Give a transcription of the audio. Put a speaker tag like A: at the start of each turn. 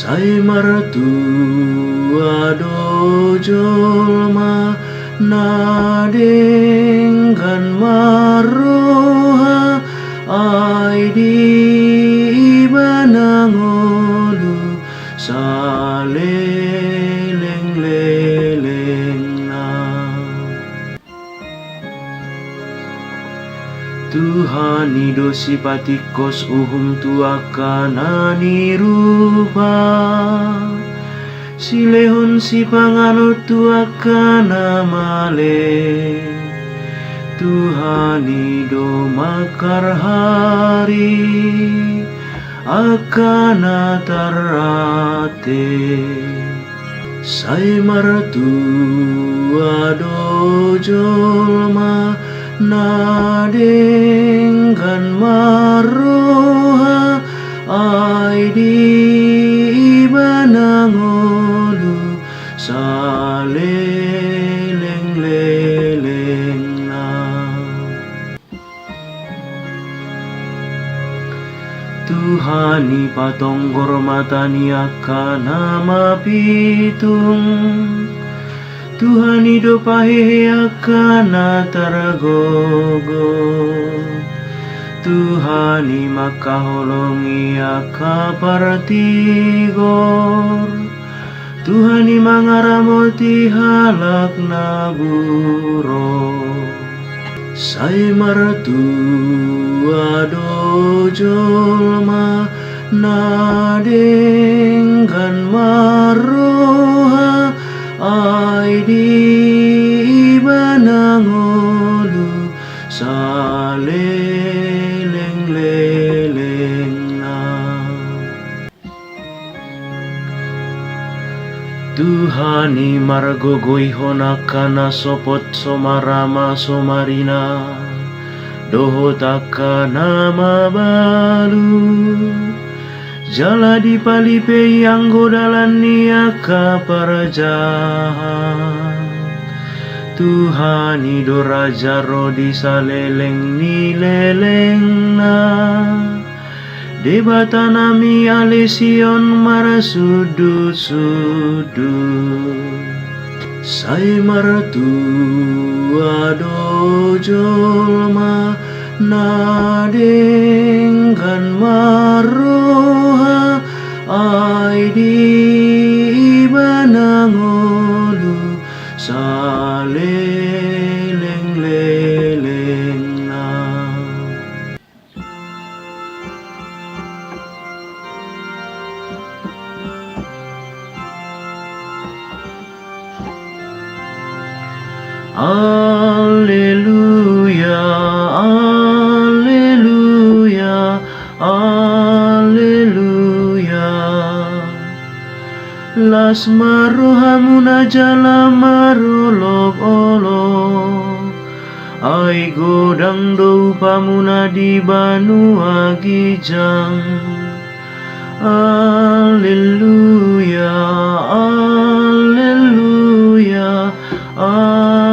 A: Sai martua dojolma na dengan maroha ai di banangolu saleleng-leleng na. Tuhan ido si patikos uhum tuakana nirupa si lehon si pangano tuakana male. Tuhan ido makar hari akana tarate sai martua dojolma na dengan maroha ai di banangolu saleleng-leleng na. Tuhan ipatonggor matani akana mapitung Tuhan ido pahehe akana taragogo Tuhan makaholongi aka partigor Tuhan mangaramoti halak naburo sai martua dojolma na dengan maroha ai di banangolu saleleng-leleng na. Tuhan margogoi honakana sopot somarama somarina doho takana mabalu jala di palipe yang godalan niaka parajahat Tuhan ido raja rodi saleleng ni leleng na debatanami alesion marasudut-sudut sai martua dojolma na dengan maroha ai di banangolu saleleng-leleng na. Alleluia, alleluia, alleluia. Las marohamuna jala marolok olok ai godang do pamuna di banua gijang. Alleluia, alleluia, alleluia.